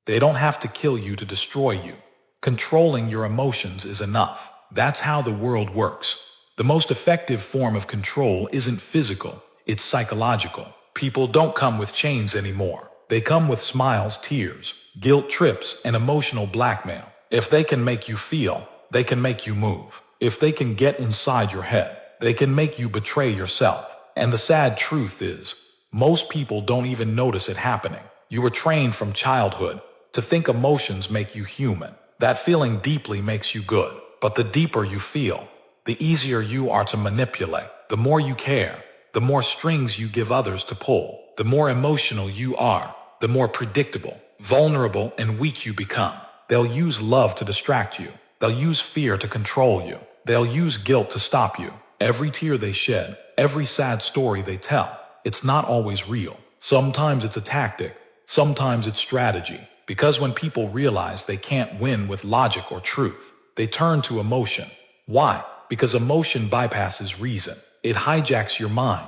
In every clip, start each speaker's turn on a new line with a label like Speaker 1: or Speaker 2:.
Speaker 1: They don't have to kill you to destroy you. Controlling your emotions is enough. That's how the world works. The most effective form of control isn't physical, it's psychological. People don't come with chains anymore. They come with smiles, tears, guilt trips, and emotional blackmail. If they can make you feel, they can make you move. If they can get inside your head, they can make you betray yourself. And the sad truth is, most people don't even notice it happening. You were trained from childhood to think emotions make you human. That feeling deeply makes you good. But the deeper you feel, the easier you are to manipulate. The more you care, the more strings you give others to pull. The more emotional you are, the more predictable, vulnerable, and weak you become. They'll use love to distract you. They'll use fear to control you. They'll use guilt to stop you. Every tear they shed, every sad story they tell, it's not always real. Sometimes it's a tactic. Sometimes it's strategy. Because when people realize they can't win with logic or truth, they turn to emotion. Why? Because emotion bypasses reason. It hijacks your mind.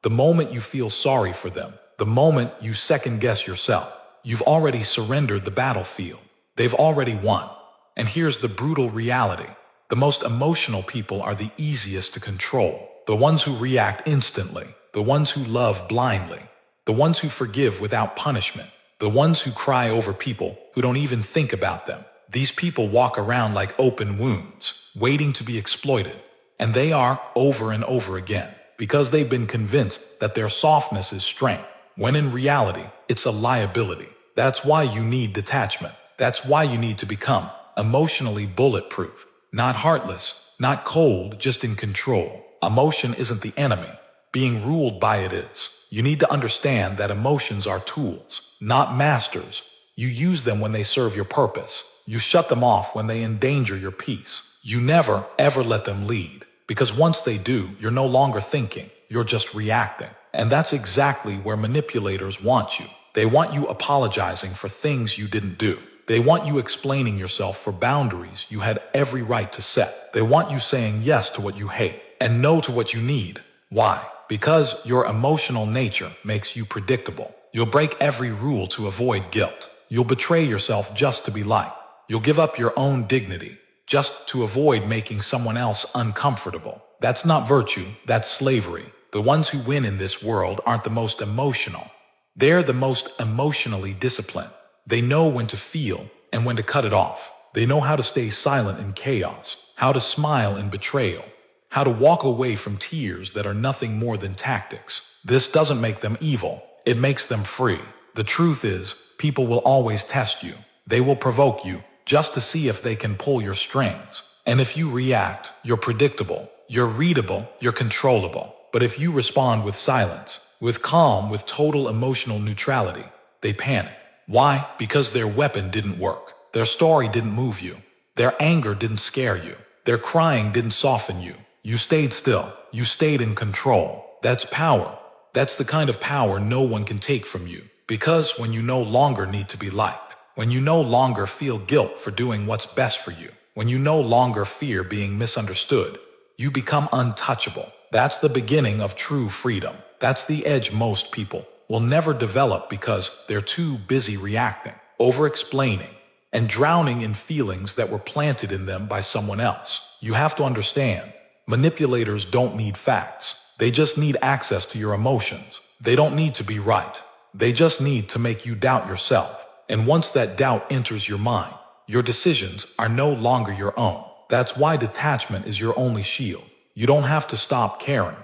Speaker 1: The moment you feel sorry for them, the moment you second-guess yourself, you've already surrendered the battlefield. They've already won. And here's the brutal reality. The most emotional people are the easiest to control. The ones who react instantly. The ones who love blindly. The ones who forgive without punishment. The ones who cry over people who don't even think about them. These people walk around like open wounds, waiting to be exploited. And they are over and over again, because they've been convinced that their softness is strength, when in reality, it's a liability. That's why you need detachment. That's why you need to become emotionally bulletproof. Not heartless, not cold, just in control. Emotion isn't the enemy. Being ruled by it is. You need to understand that emotions are tools, not masters. You use them when they serve your purpose. You shut them off when they endanger your peace. You never, ever let them lead. Because once they do, you're no longer thinking. You're just reacting. And that's exactly where manipulators want you. They want you apologizing for things you didn't do. They want you explaining yourself for boundaries you had every right to set. They want you saying yes to what you hate and no to what you need. Why? Because your emotional nature makes you predictable. You'll break every rule to avoid guilt. You'll betray yourself just to be liked. You'll give up your own dignity just to avoid making someone else uncomfortable. That's not virtue, that's slavery. The ones who win in this world aren't the most emotional. They're the most emotionally disciplined. They know when to feel and when to cut it off. They know how to stay silent in chaos, how to smile in betrayal, how to walk away from tears that are nothing more than tactics. This doesn't make them evil, it makes them free. The truth is, people will always test you. They will provoke you just to see if they can pull your strings. And if you react, you're predictable, you're readable, you're controllable. But if you respond with silence, with calm, with total emotional neutrality, they panic. Why? Because their weapon didn't work. Their story didn't move you. Their anger didn't scare you. Their crying didn't soften you. You stayed still. You stayed in control. That's power. That's the kind of power no one can take from you. Because when you no longer need to be liked, when you no longer feel guilt for doing what's best for you, when you no longer fear being misunderstood, you become untouchable. That's the beginning of true freedom. That's the edge most people will never develop because they're too busy reacting, over-explaining, and drowning in feelings that were planted in them by someone else. You have to understand, manipulators don't need facts. They just need access to your emotions. They don't need to be right. They just need to make you doubt yourself. And once that doubt enters your mind, your decisions are no longer your own. That's why detachment is your only shield. You don't have to stop caring.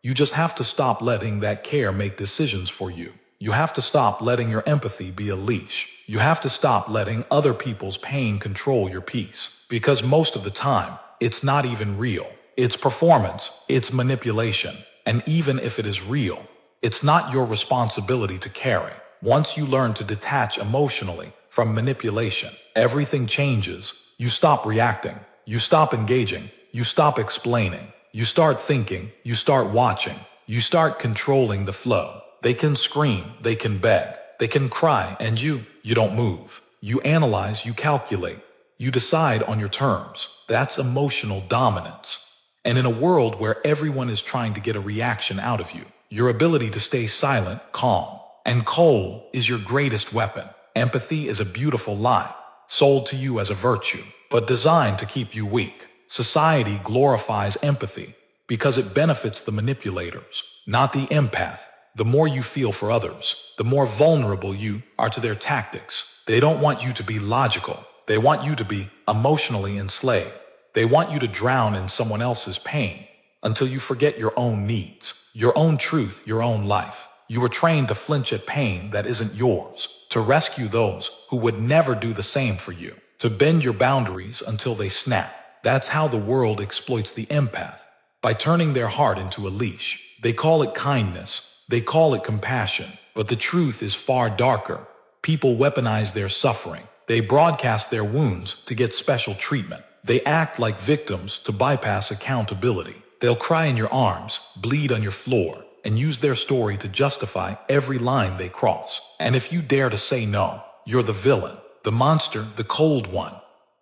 Speaker 1: You just have to stop letting that care make decisions for you. You have to stop letting your empathy be a leash. You have to stop letting other people's pain control your peace. Because most of the time, it's not even real. It's performance. It's manipulation. And even if it is real, it's not your responsibility to carry. Once you learn to detach emotionally from manipulation, everything changes. You stop reacting. You stop engaging. You stop explaining. You start thinking. You start watching. You start controlling the flow. They can scream. They can beg. They can cry. And you don't move. You analyze. You calculate. You decide on your terms. That's emotional dominance. And in a world where everyone is trying to get a reaction out of you, your ability to stay silent, calm, and cold is your greatest weapon. Empathy is a beautiful lie, sold to you as a virtue, but designed to keep you weak. Society glorifies empathy because it benefits the manipulators, not the empath. The more you feel for others, the more vulnerable you are to their tactics. They don't want you to be logical. They want you to be emotionally enslaved. They want you to drown in someone else's pain until you forget your own needs, your own truth, your own life. You were trained to flinch at pain that isn't yours, to rescue those who would never do the same for you, to bend your boundaries until they snap. That's how the world exploits the empath, by turning their heart into a leash. They call it kindness, they call it compassion, but the truth is far darker. People weaponize their suffering. They broadcast their wounds to get special treatment. They act like victims to bypass accountability. They'll cry in your arms, bleed on your floor, and use their story to justify every line they cross. And if you dare to say no, you're the villain, the monster, the cold one.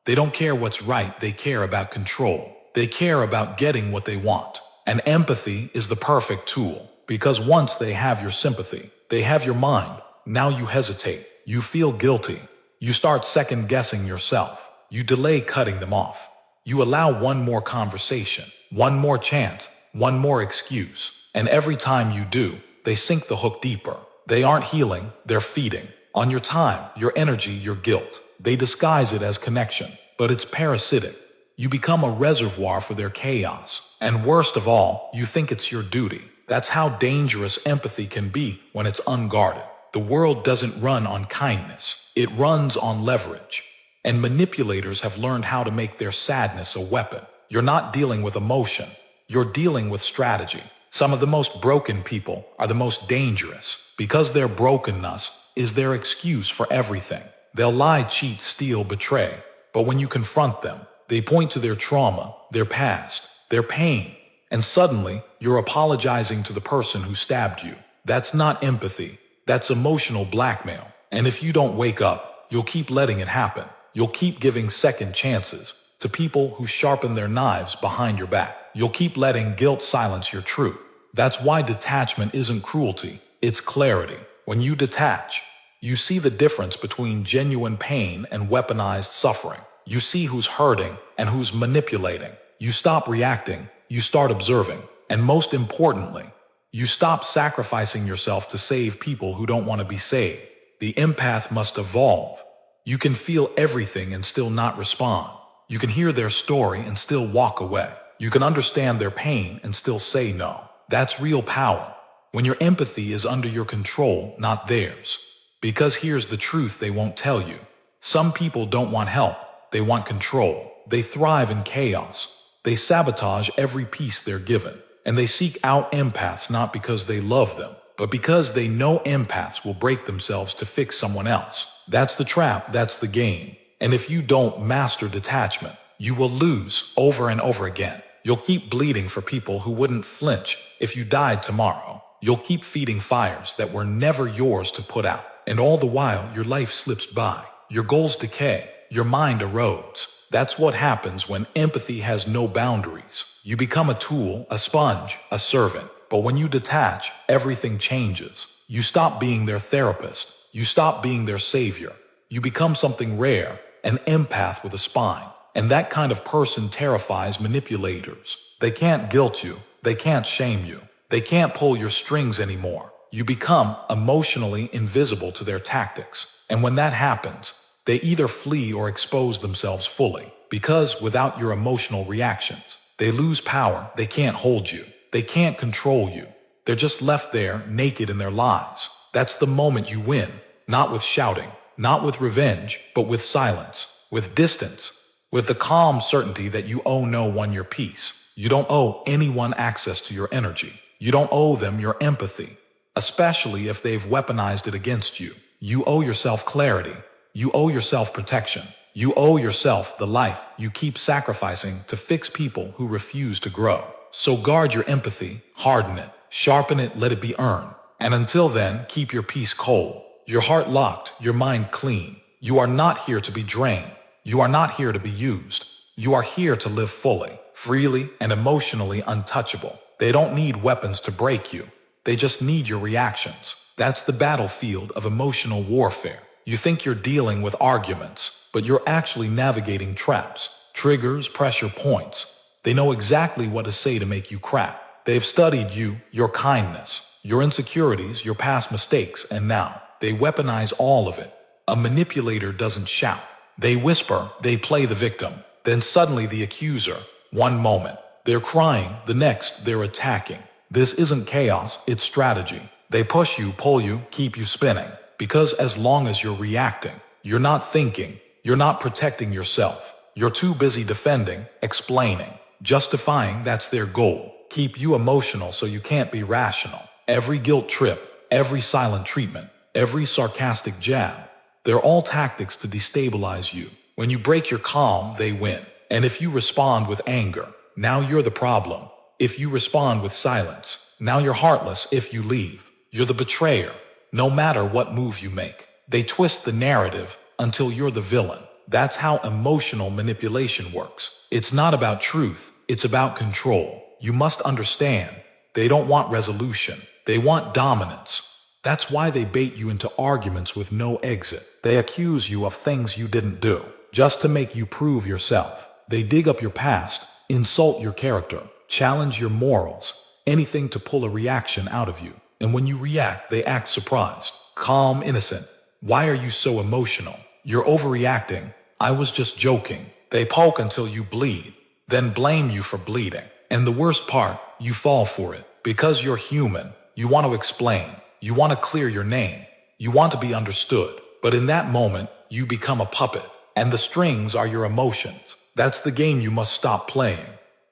Speaker 1: They don't care what's right, they care about control. They care about getting what they want. And empathy is the perfect tool, because once they have your sympathy, they have your mind. Now you hesitate, you feel guilty, you start second-guessing yourself, you delay cutting them off. You allow one more conversation, one more chance, one more excuse, and every time you do, they sink the hook deeper. They aren't healing, they're feeding on your time, your energy, your guilt. They disguise it as connection, but it's parasitic. You become a reservoir for their chaos, and worst of all, you think it's your duty. That's how dangerous empathy can be when it's unguarded. The world doesn't run on kindness, it runs on leverage. And manipulators have learned how to make their sadness a weapon. You're not dealing with emotion, you're dealing with strategy. Some of the most broken people are the most dangerous, because their brokenness is their excuse for everything. They'll lie, cheat, steal, betray, but when you confront them, they point to their trauma, their past, their pain, and suddenly you're apologizing to the person who stabbed you. That's not empathy, that's emotional blackmail. And if you don't wake up, you'll keep letting it happen. You'll keep giving second chances to people who sharpen their knives behind your back. You'll keep letting guilt silence your truth. That's why detachment isn't cruelty, it's clarity. When you detach, you see the difference between genuine pain and weaponized suffering. You see who's hurting and who's manipulating. You stop reacting, you start observing. And most importantly, you stop sacrificing yourself to save people who don't want to be saved. The empath must evolve. You can feel everything and still not respond. You can hear their story and still walk away. You can understand their pain and still say no. That's real power. When your empathy is under your control, not theirs. Because here's the truth they won't tell you. Some people don't want help. They want control. They thrive in chaos. They sabotage every piece they're given. And they seek out empaths not because they love them, but because they know empaths will break themselves to fix someone else. That's the trap, that's the game. And if you don't master detachment, you will lose over and over again. You'll keep bleeding for people who wouldn't flinch if you died tomorrow. You'll keep feeding fires that were never yours to put out. And all the while, your life slips by. Your goals decay. Your mind erodes. That's what happens when empathy has no boundaries. You become a tool, a sponge, a servant. But when you detach, everything changes. You stop being their therapist. You stop being their savior. You become something rare, an empath with a spine. And that kind of person terrifies manipulators. They can't guilt you. They can't shame you. They can't pull your strings anymore. You become emotionally invisible to their tactics. And when that happens, they either flee or expose themselves fully. Because without your emotional reactions, they lose power. They can't hold you. They can't control you. They're just left there naked in their lives. That's the moment you win. Not with shouting, not with revenge, but with silence, with distance, with the calm certainty that you owe no one your peace. You don't owe anyone access to your energy. You don't owe them your empathy, especially if they've weaponized it against you. You owe yourself clarity. You owe yourself protection. You owe yourself the life you keep sacrificing to fix people who refuse to grow. So guard your empathy, harden it, sharpen it, let it be earned. And until then, keep your peace cold, your heart locked, your mind clean. You are not here to be drained. You are not here to be used. You are here to live fully, freely, and emotionally untouchable. They don't need weapons to break you. They just need your reactions. That's the battlefield of emotional warfare. You think you're dealing with arguments, but you're actually navigating traps, triggers, pressure points. They know exactly what to say to make you crack. They've studied you, your kindness, your insecurities, your past mistakes, and now they weaponize all of it. A manipulator doesn't shout. They whisper, they play the victim. Then suddenly the accuser. One moment, they're crying, the next, they're attacking. This isn't chaos, it's strategy. They push you, pull you, keep you spinning. Because as long as you're reacting, you're not thinking, you're not protecting yourself. You're too busy defending, explaining, justifying. That's their goal. Keep you emotional so you can't be rational. Every guilt trip, every silent treatment, every sarcastic jab, they're all tactics to destabilize you. When you break your calm, they win. And if you respond with anger, now you're the problem. If you respond with silence, now you're heartless. If you leave, you're the betrayer. No matter what move you make, they twist the narrative until you're the villain. That's how emotional manipulation works. It's not about truth, it's about control. You must understand, they don't want resolution, they want dominance. That's why they bait you into arguments with no exit. They accuse you of things you didn't do, just to make you prove yourself. They dig up your past, insult your character, challenge your morals, anything to pull a reaction out of you. And when you react, they act surprised, calm, innocent. Why are you so emotional? You're overreacting. I was just joking. They poke until you bleed, then blame you for bleeding. And the worst part, you fall for it. Because you're human, you want to explain. You want to clear your name. You want to be understood. But in that moment, you become a puppet. And the strings are your emotions. That's the game you must stop playing.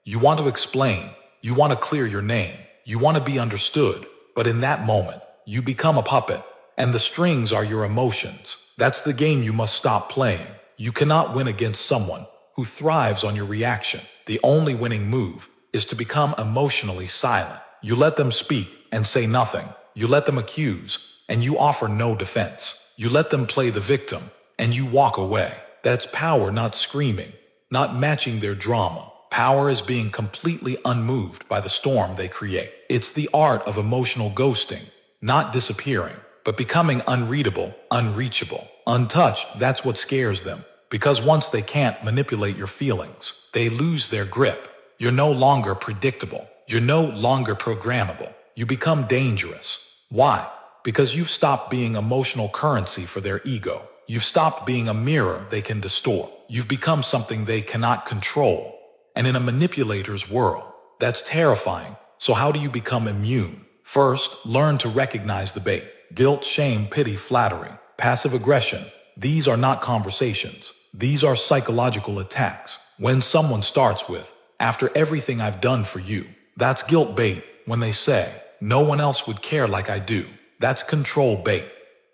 Speaker 1: You want to explain. You want to clear your name. You want to be understood. But in that moment, you become a puppet. And the strings are your emotions. That's the game you must stop playing. You cannot win against someone who thrives on your reaction. The only winning move is to become emotionally silent. You let them speak and say nothing. You let them accuse, and you offer no defense. You let them play the victim, and you walk away. That's power, not screaming, not matching their drama. Power is being completely unmoved by the storm they create. It's the art of emotional ghosting, not disappearing, but becoming unreadable, unreachable, untouched. That's what scares them. Because once they can't manipulate your feelings, they lose their grip. You're no longer predictable. You're no longer programmable. You become dangerous. Why? Because you've stopped being emotional currency for their ego. You've stopped being a mirror they can distort. You've become something they cannot control. And in a manipulator's world, that's terrifying. So how do you become immune? First, learn to recognize the bait. Guilt, shame, pity, flattery, passive aggression. These are not conversations. These are psychological attacks. When someone starts with, "After everything I've done for you," that's guilt bait. When they say, "No one else would care like I do," that's control bait.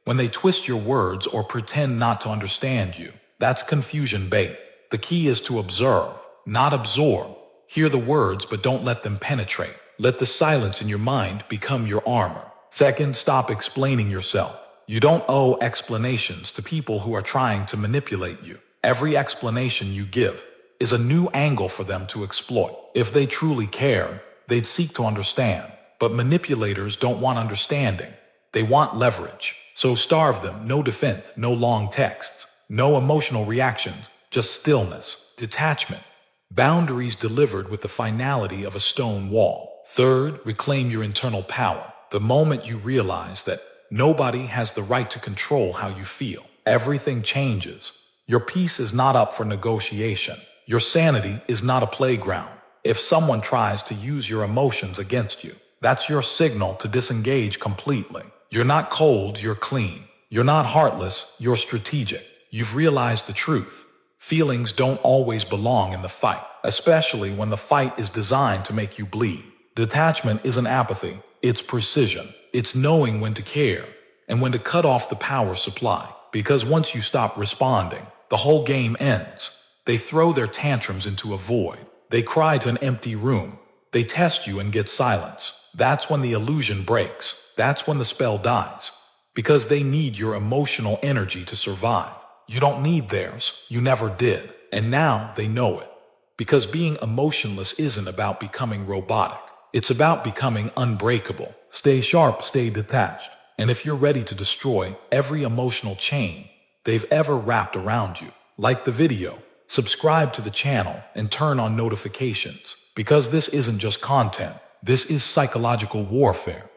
Speaker 1: When they twist your words or pretend not to understand you, that's confusion bait. The key is to observe, not absorb. Hear the words, but don't let them penetrate. Let the silence in your mind become your armor. Second, stop explaining yourself. You don't owe explanations to people who are trying to manipulate you. Every explanation you give is a new angle for them to exploit. If they truly cared, they'd seek to understand. But manipulators don't want understanding. They want leverage. So starve them. No defense, no long texts, no emotional reactions, just stillness, detachment. Boundaries delivered with the finality of a stone wall. Third, reclaim your internal power. The moment you realize that nobody has the right to control how you feel, everything changes. Your peace is not up for negotiation. Your sanity is not a playground. If someone tries to use your emotions against you, that's your signal to disengage completely. You're not cold, you're clean. You're not heartless, you're strategic. You've realized the truth. Feelings don't always belong in the fight, especially when the fight is designed to make you bleed. Detachment isn't apathy, it's precision. It's knowing when to care and when to cut off the power supply. Because once you stop responding, the whole game ends. They throw their tantrums into a void. They cry to an empty room. They test you and get silence. That's when the illusion breaks. That's when the spell dies. Because they need your emotional energy to survive. You don't need theirs. You never did. And now they know it. Because being emotionless isn't about becoming robotic. It's about becoming unbreakable. Stay sharp, stay detached. And if you're ready to destroy every emotional chain they've ever wrapped around you, like the video, subscribe to the channel, and turn on notifications. Because this isn't just content, this is psychological warfare.